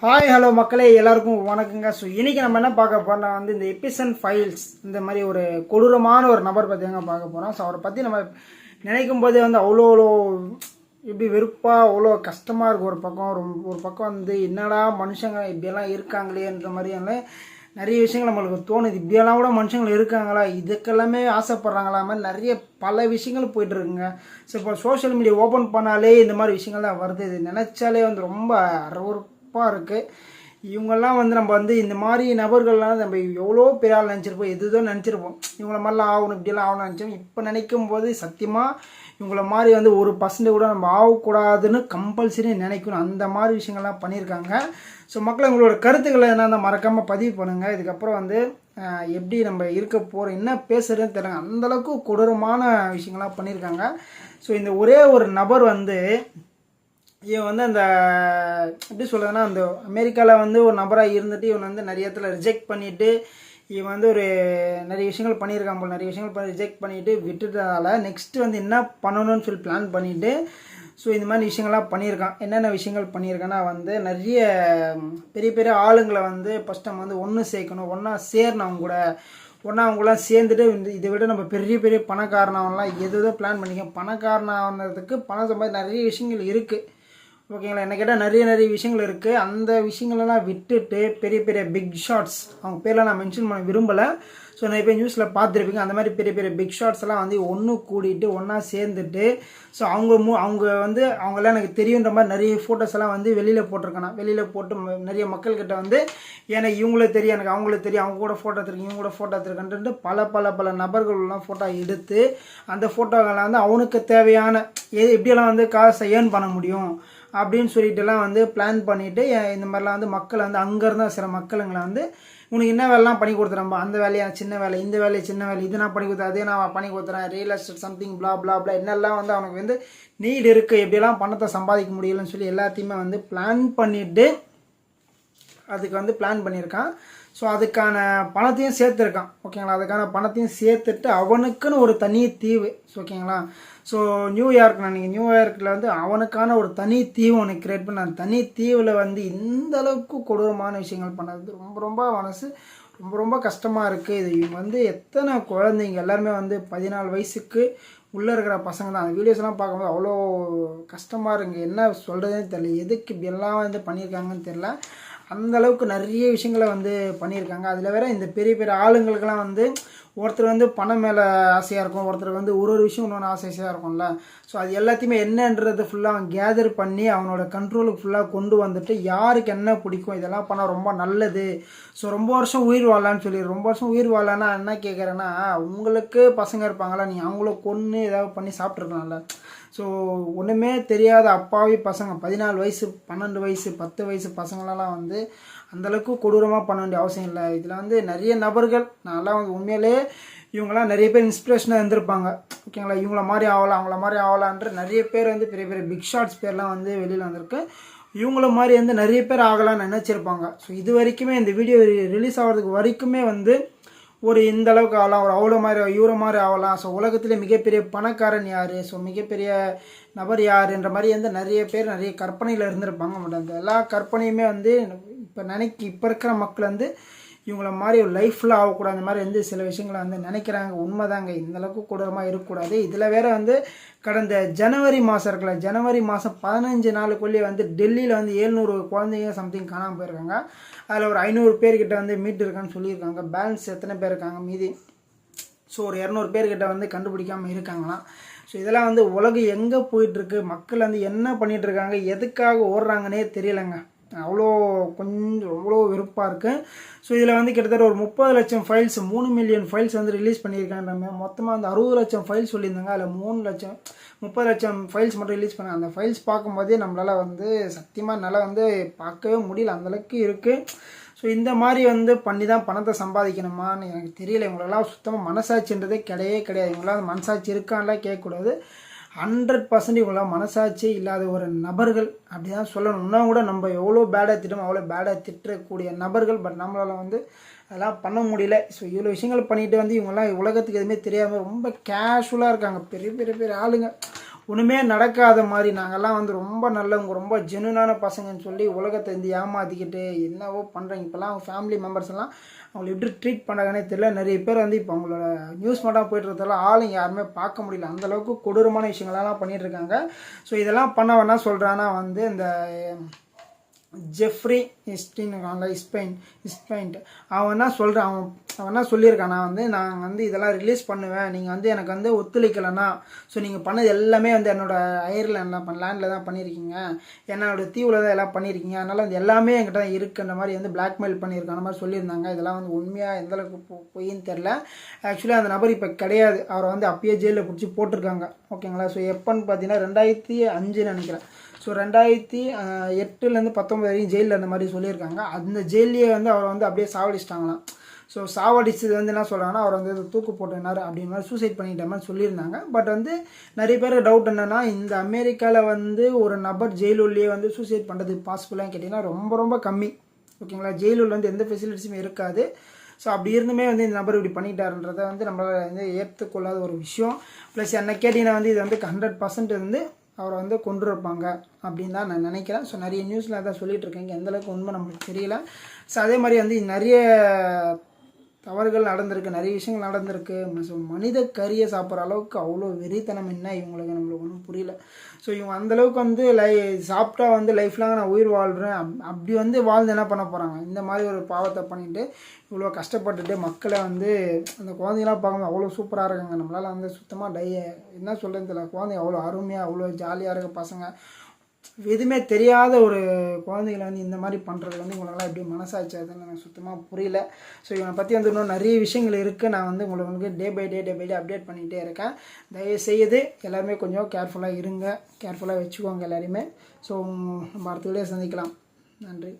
Hi hello மக்களே, எல்லாருக்கும் வணக்கங்க. ஸோ இன்றைக்கி நம்ம என்ன பார்க்க போகிறோம்னா இந்த எபிசன் ஃபைல்ஸ் இந்த மாதிரி ஒரு கொடூரமான ஒரு நபர் பற்றி தாங்க பார்க்க போகிறோம். ஸோ அவரை பற்றி நம்ம நினைக்கும் போதே அவ்வளோ எப்படி வெறுப்பாக அவ்வளோ கஷ்டமாக இருக்கும். ஒரு பக்கம் என்னடா மனுஷங்க இப்படியெல்லாம் இருக்காங்களேன்ற மாதிரியான நிறைய விஷயங்கள் நம்மளுக்கு தோணுது. இப்படியெல்லாம் கூட மனுஷங்கள் இருக்காங்களா, இதுக்கெல்லாமே ஆசைப்பட்றாங்களா, மாதிரி நிறைய பல விஷயங்கள் போயிட்டுருக்குங்க. ஸோ இப்போ சோஷியல் மீடியா ஓப்பன் பண்ணாலே இந்த மாதிரி விஷயங்கள் தான் வருது. இது நினச்சாலே ரொம்ப இருக்குது. இவங்கெல்லாம் நம்ம இந்த மாதிரி நபர்கள்லாம் நம்ம எவ்வளோ பெரிய ஆள் நினச்சிருப்போம், எதுதான் நினச்சிருப்போம். இவங்கள மாதிரிலாம் ஆகணும், இப்படியெல்லாம் ஆகணும்னு நினச்சோம். இப்போ நினைக்கும் போது சத்தியமாக இவங்கள மாதிரி 1% கூட நம்ம ஆகக்கூடாதுன்னு கம்பல்சரி நினைக்கணும். அந்த மாதிரி விஷயங்கள்லாம் பண்ணியிருக்காங்க. ஸோ மக்கள் உங்களோட கருத்துக்களை என்னென்ன மறக்காமல் பதிவு பண்ணுங்கள். இதுக்கப்புறம் எப்படி நம்ம இருக்க போகிறோம், என்ன பேசுகிறதுன்னு தெரியல, அந்தளவுக்கு கொடூரமான விஷயங்கள்லாம் பண்ணியிருக்காங்க. ஸோ இந்த ஒரே ஒரு நபர் இவன் அந்த எப்படி சொல்கிறதுனா, அந்த அமெரிக்காவில் ஒரு நபராக இருந்துட்டு இவன் நிறைய இடத்துல ரிஜெக்ட் பண்ணிவிட்டு இவன் ஒரு நிறைய விஷயங்கள் பண்ணியிருக்கான் போல். நிறைய விஷயங்கள் ரிஜெக்ட் பண்ணிவிட்டு விட்டுட்டதால் நெக்ஸ்ட்டு என்ன பண்ணணும்னு சொல்லி பிளான் பண்ணிவிட்டு ஸோ இந்த மாதிரி விஷயங்கள்லாம் பண்ணியிருக்கான். என்னென்ன விஷயங்கள் பண்ணியிருக்கான்னா நிறைய பெரிய பெரிய ஆளுங்களை ஃபஸ்ட் நம்ம ஒன்று சேர்க்கணும், ஒன்றா சேரணும், அவங்களாம் சேர்ந்துட்டு இதை விட நம்ம பெரிய பெரிய பணக்காரனாகலாம் எதோ பிளான் பண்ணிக்க. பணக்காரனாகிறதுக்கு பணம் சம்பாதி நிறைய விஷயங்கள் இருக்குது, ஓகேங்களா. என்ன கேட்டால் நிறைய விஷயங்கள் இருக்குது. அந்த விஷயங்களெல்லாம் விட்டுட்டு பெரிய பெரிய பிக் ஷாட்ஸ், அவங்க பேரெலாம் நான் மென்ஷன் பண்ண விரும்பலை. ஸோ நிறைய பேர் நியூஸில் பார்த்துருப்பீங்க. அந்த மாதிரி பெரிய பெரிய பிக் ஷாட்ஸ் எல்லாம் ஒன்று கூட்டிகிட்டு ஒன்றா சேர்ந்துட்டு ஸோ அவங்களாம் எனக்கு தெரியுன்ற மாதிரி நிறைய ஃபோட்டோஸ் எல்லாம் வெளியில் போட்டிருக்கானா. வெளியில் போட்டு நிறைய மக்கள்கிட்ட ஏன்னா இவங்களே தெரியும், எனக்கு அவங்களே தெரியும், அவங்க கூட ஃபோட்டோ எடுத்துருக்கேன், இவங்க கூட ஃபோட்டோ எடுத்துருக்கேன்ட்டு பல நபர்கள்லாம் ஃபோட்டோ எடுத்து அந்த ஃபோட்டோகளை அவனுக்கு தேவையான எப்படியெல்லாம் காசை ஏர்ன் பண்ண முடியும் அப்படின்னு சொல்லிட்டுலாம் பிளான் பண்ணிவிட்டு இந்த மாதிரிலாம் மக்கள் அங்கேருந்தா சில மக்களுங்களை உனக்கு என்ன வேலைலாம் பண்ணி கொடுத்துறேன், அந்த வேலையை சின்ன வேலை, இந்த வேலையை சின்ன வேலை, இது நான் பண்ணி கொடுத்தேன், அதே நான் பண்ணி கொடுத்துறேன், ரியல் எஸ்டேட் சம்திங் பிளா பிளா பிளா என்னெல்லாம் அவனுக்கு நீட் இருக்குது, எப்படியெல்லாம் பணத்தை சம்பாதிக்க முடியலன்னு சொல்லி எல்லாத்தையுமே பிளான் பண்ணிவிட்டு அதுக்கு பிளான் பண்ணியிருக்கான். ஸோ அதுக்கான பணத்தையும் சேர்த்துருக்கான், ஓகேங்களா. அதுக்கான பணத்தையும் சேர்த்துட்டு அவனுக்குன்னு ஒரு தனி தீவு, ஓகேங்களா. ஸோ நியூயார்க்கில் அவனுக்கான ஒரு தனி தீவு ஒன்று கிரியேட் பண்ண. அந்த தனி தீவில் இந்த அளவுக்கு கொடூரமான விஷயங்கள் பண்ணது ரொம்ப மனசு ரொம்ப கஷ்டமாக இருக்குது. இது இவங்க எத்தனை குழந்தைங்க எல்லாருமே 14 வயசுக்கு உள்ளே இருக்கிற பசங்க தான். அந்த வீடியோஸ்லாம் பார்க்கும்போது அவ்வளோ கஷ்டமாக இருக்குங்க. என்ன சொல்கிறதுன்னு தெரியல, எதுக்கு இப்படியெல்லாம் பண்ணியிருக்காங்கன்னு தெரில. அந்தளவுக்கு நிறைய விஷயங்களை பண்ணியிருக்காங்க. அதில் வேறு இந்த பெரிய பெரிய ஆளுங்களுக்கெல்லாம் ஒருத்தர் பணம் மேலே ஆசையாக இருக்கும், ஒருத்தர் ஒரு விஷயம் இன்னொன்று ஆசையாக இருக்கும்ல. ஸோ அது எல்லாத்தையுமே என்னன்றது ஃபுல்லாக அவன் கேதர் பண்ணி அவனோட கண்ட்ரோலுக்கு ஃபுல்லாக கொண்டு வந்துட்டு யாருக்கு என்ன பிடிக்கும், இதெல்லாம் பண்ணால் ரொம்ப நல்லது. ஸோ ரொம்ப வருஷம் உயிர் வாழலான்னு சொல்லி, ரொம்ப வருஷம் உயிர் வாழலான்னா என்ன கேட்குறேன்னா, உங்களுக்கு பசங்க இருப்பாங்களா, நீ அவங்கள கொன்று ஏதாவது பண்ணி சாப்பிட்ருக்கலாம்ல. ஸோ ஒன்றுமே தெரியாத அப்பாவி பசங்க 14 வயசு 12 வயசு 10 வயசு பசங்களெல்லாம் அந்தளவுக்கு கொடூரமாக பண்ண வேண்டிய அவசியம் இல்லை. இதில் நிறைய நபர்கள் நான்லாம் உண்மையிலே இவங்களாம் நிறைய பேர் இன்ஸ்பிரேஷனாக இருந்திருப்பாங்க, ஓகேங்களா. இவங்கள மாதிரி ஆகலாம், அவங்கள மாதிரி ஆகலான்ற நிறைய பேர் பெரிய பெரிய பிக் ஷாட்ஸ் பேர்லாம் வெளியில் வந்திருக்கு. இவங்கள மாதிரி நிறைய பேர் ஆகலாம்னு நினச்சிருப்பாங்க. ஸோ இது வரைக்குமே இந்த வீடியோ ரிலீஸ் ஆகிறதுக்கு வரைக்குமே ஒரு இந்த அளவுக்கு ஆகலாம், ஒரு அவ்வளோ மாதிரி இவரை மாதிரி ஆகலாம். ஸோ உலகத்திலே மிகப்பெரிய பணக்காரன் யார், ஸோ மிகப்பெரிய நபர் யாருன்ற மாதிரி நிறைய பேர் நிறைய கற்பனையில் இருந்திருப்பாங்க. பட் அந்த எல்லா கற்பனையுமே இப்போ இருக்கிற மக்கள் இவங்கள மாதிரி ஒரு லைஃப்பில் ஆகக்கூடாது, அந்த மாதிரி சில விஷயங்களை நினைக்கிறாங்க. உண்மைதாங்க, இந்தளவுக்கு கொடூரமாக இருக்கக்கூடாது. இதில் வேறு கடந்த ஜனவரி மாதம் இருக்குல்ல, ஜனவரி மாதம் 15 நாளுக்குள்ளேயே டெல்லியில் 700 குழந்தைங்க சம்திங் காணாமல் போயிருக்காங்க. அதில் ஒரு 500 பேர்கிட்ட மீட்டு இருக்கான்னு சொல்லியிருக்காங்க. பேலன்ஸ் எத்தனை பேர் இருக்காங்க மீதி, ஸோ ஒரு 200 பேர்கிட்ட கண்டுபிடிக்காமல் இருக்காங்களாம். ஸோ இதெல்லாம் உலகம் எங்கே போயிட்டுருக்கு, மக்கள் என்ன பண்ணிகிட்ருக்காங்க, எதுக்காக ஓடுறாங்கன்னே தெரியலைங்க. அவ்வளோ வெறுப்பாக இருக்குது. ஸோ இதில் கிட்டத்தட்ட ஒரு 30 லட்சம் ஃபைல்ஸ், 3 மில்லியன் ஃபைல்ஸ் ரிலீஸ் பண்ணியிருக்காங்க. மொத்தமாக 60 லட்சம் ஃபைல்ஸ் சொல்லியிருந்தாங்க. அதில் 30 லட்சம் ஃபைல்ஸ் மட்டும் ரிலீஸ் பண்ணாங்க. அந்த ஃபைல்ஸ் பார்க்கும்போதே நம்மளால் சத்தியமாக என்னால் பார்க்கவே முடியல, அந்தளவுக்கு இருக்குது. ஸோ இந்த மாதிரி பண்ணி தான் பணத்தை சம்பாதிக்கணுமான்னு எனக்கு தெரியல. இவங்களெல்லாம் சுத்தமாக மனசாட்சின்றதே கிடையாது. இவங்களாம் மனசாட்சி இருக்கான்லாம் கேட்கக்கூடாது. 100% இவங்களாம் மனசாட்சி இல்லாத ஒரு நபர்கள் அப்படி தான் சொல்லணும். இன்னும் கூட நம்ம எவ்வளோ பேடாக திட்டமோ அவ்வளோ பேடாக திட்டக்கூடிய நபர்கள். பட் நம்மளால் அதெல்லாம் பண்ண முடியல. ஸோ இவ்வளோ விஷயங்கள் பண்ணிட்டு இவங்கெல்லாம் உலகத்துக்கு எதுவுமே தெரியாமல் ரொம்ப கேஷுவலாக இருக்காங்க. பெரிய பெரிய பெரிய ஆளுங்க ஒன்றுமே நடக்காத மாதிரி நாங்கள்லாம் வந்து ரொம்ப நல்லவங்க ரொம்ப ஜெனுனான பசங்கன்னு சொல்லி உலகத்தை வந்து ஏமாற்றிக்கிட்டு என்னவோ பண்ணுறாங்க. இப்போல்லாம் அவங்க ஃபேமிலி மெம்பர்ஸ் எல்லாம் அவங்களை எப்படி ட்ரீட் பண்ணுறாங்கன்னே தெரியல. நிறைய பேர் வந்து இப்போ அவங்களோட நியூஸ் மட்டும் போயிட்டு இருக்கிறதால ஆளுங்க யாருமே பார்க்க முடியல, அந்தளவுக்கு கொடூரமான விஷயங்களெல்லாம் பண்ணிகிட்டு இருக்காங்க. ஸோ இதெல்லாம் பண்ண வேணா சொல்கிறான்னா வந்து இந்த ஜெஃப்ரி இஸ்பெயின்ட் அவன் என்ன சொல்கிறான், அவன் என்ன சொல்லியிருக்கான், நான் வந்து இதெல்லாம் ரிலீஸ் பண்ணுவேன், நீங்கள் வந்து எனக்கு வந்து ஒத்துழைக்கலைன்னா ஸோ நீங்கள் பண்ணது எல்லாமே வந்து என்னோடய லேண்டில் தான் பண்ணியிருக்கீங்க, என்னோடய தீவில் தான் எல்லாம் பண்ணியிருக்கீங்க, அதனால் வந்து எல்லாமே என்கிட்ட தான் இருக்குன்ற மாதிரி வந்து பிளாக்மெயில் பண்ணியிருக்கான மாதிரி சொல்லியிருந்தாங்க. இதெல்லாம் வந்து உண்மையாக எந்தளவுக்கு பொய்ன்னு தெரில. ஆக்சுவலி அந்த நபர் இப்போ கிடையாது, அவரை வந்து அப்பயே ஜெயிலில் பிடிச்சி போட்டிருக்காங்க. ஓகேங்களா. ஸோ எப்போன்னு பார்த்தீங்கன்னா 2005 நினைக்கிறேன். ஸோ 2008 19 வரைக்கும் ஜெயிலில் அந்த மாதிரி சொல்லியிருக்காங்க. அந்த ஜெயிலே வந்து அவரை வந்து அப்படியே சாவடிச்சிட்டாங்களாம். ஸோ சாவடிச்சது வந்து என்ன சொல்கிறாங்கன்னா அவர் வந்து தூக்கு போட்டினார் அப்படின்ற மாதிரி சூசைட் பண்ணிட்ட மாதிரி சொல்லியிருந்தாங்க. பட் வந்து நிறைய பேர் டவுட் என்னென்னா, இந்த அமெரிக்காவில் வந்து ஒரு நபர் ஜெயிலுள்ளேயே வந்து சூசைட் பண்ணுறது பாசிபிளான்னு கேட்டிங்கன்னா ரொம்ப ரொம்ப கம்மி. ஓகேங்களா. ஜெயிலுள்ள வந்து எந்த ஃபெசிலிட்டிஸுமே இருக்காது. ஸோ அப்படி இருந்துமே வந்து இந்த நபர் இப்படி பண்ணிட்டாருன்றதை வந்து நம்மளால் வந்து ஏற்றுக்கொள்ளாத ஒரு விஷயம். ப்ளஸ் என்ன கேட்டிங்கன்னா வந்து இது வந்து 100% வந்து அவரை வந்து கொண்டு இருப்பாங்க அப்படின்னு தான் நான் நினைக்கிறேன். ஸோ நிறைய நியூஸில் அதான் சொல்லிகிட்டு இருக்கேன், எந்தளவுக்கு உண்மை நம்மளுக்கு தெரியல. ஸோ அதே மாதிரி வந்து நிறைய தவறுகள் நடந்திருக்கு, நிறைய விஷயங்கள் நடந்திருக்கு. ஸோ மனித கறியை சாப்பிட்ற அளவுக்கு அவ்வளோ வெறித்தனம் என்ன இவங்களுக்கு நம்மளுக்கு ஒன்றும் புரியல. ஸோ இவங்க அந்தளவுக்கு வந்து சாப்பிட்டா வந்து லைஃப்லாங்க நான் உயிர் வாழ்கிறேன் அப்படி வந்து வாழ்ந்து என்ன பண்ண போகிறாங்க, இந்த மாதிரி ஒரு பாவத்தை பண்ணிவிட்டு இவ்வளோ கஷ்டப்பட்டுட்டு மக்களை வந்து அந்த குழந்தைங்களாம் பார்க்கும்போது அவ்வளோ சூப்பராக இருக்காங்க. நம்மளால் வந்து சுத்தமாக என்ன சொல்கிறேன்னு தெரியல. குழந்தைங்க அவ்வளோ அருமையாக அவ்வளோ ஜாலியாக இருக்க பசங்க, எதுவுமே தெரியாத ஒரு குழந்தைகளை வந்து இந்த மாதிரி பண்ணுறது வந்து உங்களெல்லாம் எப்படி மனசாச்சு அதுன்னு எனக்கு சுத்தமாக புரியல. ஸோ இவனை பற்றி வந்து இன்னும் நிறைய விஷயங்கள் இருக்குது. நான் வந்து உங்களுக்கு டே பை டே அப்டேட் பண்ணிகிட்டே இருக்கேன். தயவுசெய்து எல்லாருமே கொஞ்சம் கேர்ஃபுல்லாக இருங்க, கேர்ஃபுல்லாக வச்சுக்கோங்க எல்லாரையுமே. ஸோ நம்ம அடுத்த வீடியோ சந்திக்கலாம். நன்றி.